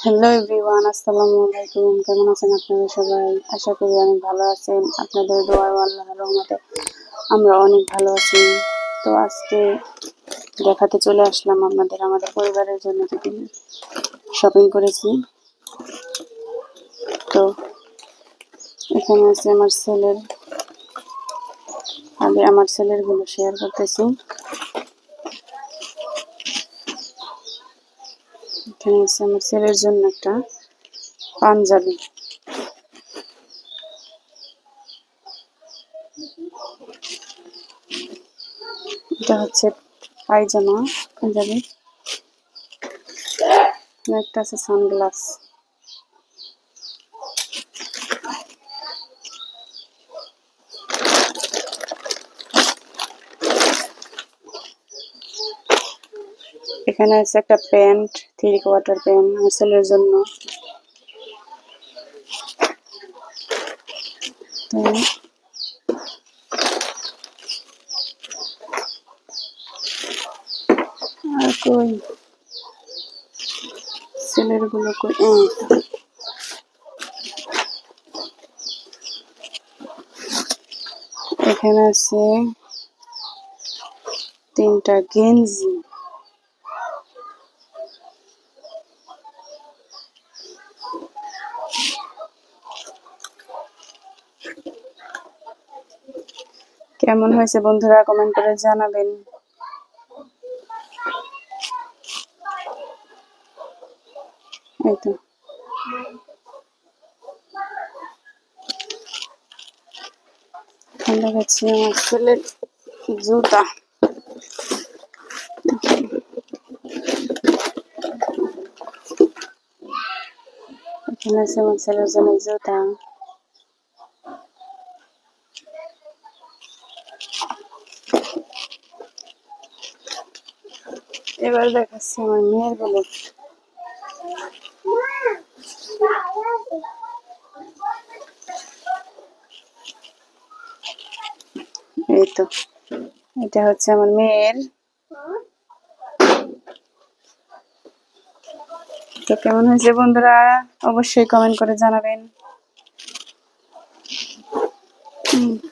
Hello everyone, আসসালামু আলাইকুম। কেমন আছেন আপনারা সবাই? আশা করি অনেক ভালো আছেন। আপনাদের দোয়া ও আল্লাহর রহমতে আমরা অনেক ভালো আছি। তো আজকে দেখাতে চলে আসলাম আমাদের পরিবারের জন্য কিছু শপিং করেছি। তো এখানে আছে আমার ছেলের গুলো শেয়ার করতেছি। এখানে আছে আমার ছেলের জন্য একটা পাঞ্জাবি। এটা হচ্ছে পায়জামা পাঞ্জাবি। একটা আছে সানগ্লাস। এখানে আছে একটা প্যান্ট, 3/4 প্যান্ট আমার ছেলের জন্য। তো আর কই ছেলের গুলো কই, এখানে আছে 3টা গেঞ্জি। কেমন হয়েছে বন্ধুরা, কমেন্ট করে জানাবেন। এই তো দেখাচ্ছি আমার ছেলের জুতা। এখানে আছে আমার ছেলের জন্য জুতা। এবার দেখাচ্ছি আমার মেয়ের গুলো। এই তো এটা হচ্ছে আমার মেয়ের। তো কেমন হয়েছে বন্ধুরা, অবশ্যই কমেন্ট করে জানাবেন।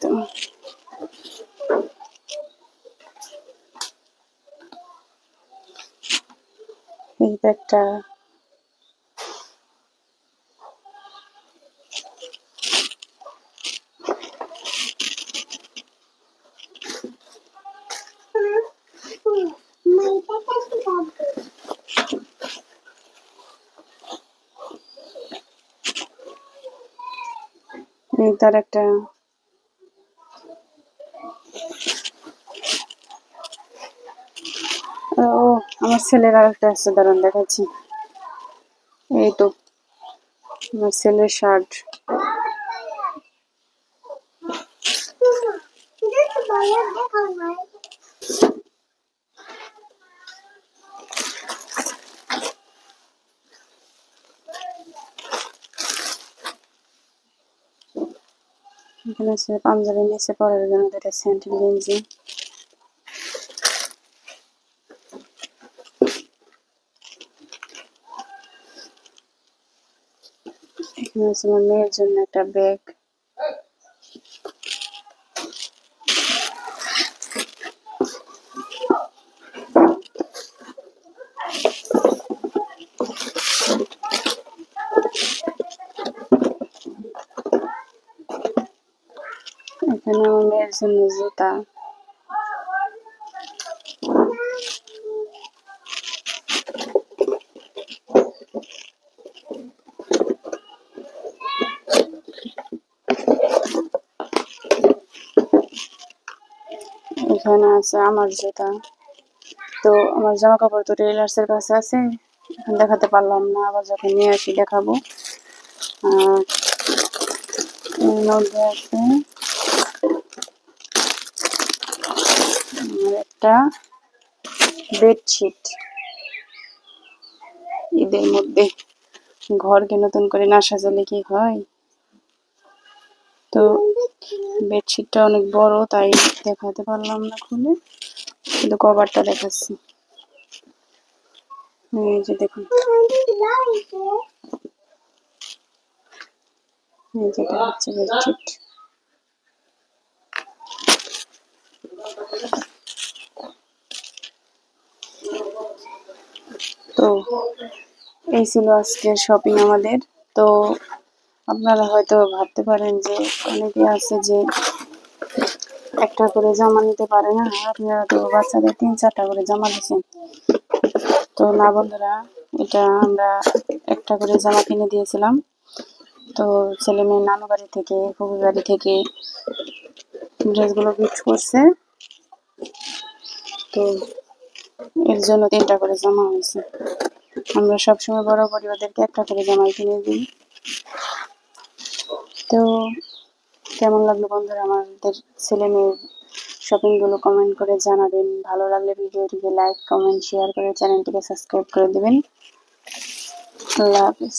তো এই একটা তার একটা ও আমার ছেলের আর একটা আছে, দাঁড়ান দেখাচ্ছি। এই তো আমার ছেলের শার্ট। এখানে আছে পাঞ্জাবি, নিচে পরার জন্য 2টা স্যান্ডেল গেঞ্জি। এখানে আছে আমার মেয়ের জন্য একটা ব্যাগ। এখানে আমার মেয়ের জন্য জুতা। এখানে আছে আমার জুতা। তো আমার জামা কাপড় তো টেইলার্সের কাছে আছে, এখন দেখাতে পারলাম না, আবার যখন নিয়ে আসি দেখাবো। আর এর মধ্যে আছে আমার একটা বেডশিট। ঈদের মধ্যে ঘরকে নতুন করে না সাজালে কি হয়। তো বেডশিটটা অনেক বড়, তাই দেখাতে পারলাম না খুলে, কিন্তু কভারটা দেখাচ্ছি। এই যে দেখুন, এই যেটা হচ্ছে বেডশিট। তো এই ছিল আজকের শপিং আমাদের। তো আপনারা হয়তো ভাবতে পারেন যে অনেকে আছে যে একটা করে জামা নিতে পারে না, আপনারা তো বাচ্চাদের 3-4টা করে জামা দিচ্ছেন। তো না বন্ধুরা, এটা আমরা একটা করে জামা কিনে দিয়েছিলাম। তো ছেলে মেয়ে নানু বাড়ি থেকে, ফুফু বাড়ি থেকে ড্রেসগুলো গিফট করছে। তো এর জন্য 3টা করে জামা হয়েছে। আমরা সবসময় বড় পরিবারদেরকে একটা করে জামাই কিনে দিই। তো কেমন লাগলো বন্ধুরা আমাদের ছেলে মেয়ের শপিংগুলো, কমেন্ট করে জানাবেন। ভালো লাগলে ভিডিওটিকে লাইক, কমেন্ট, শেয়ার করে চ্যানেলটিকে সাবস্ক্রাইব করে দেবেন। আল্লাহ হাফেজ।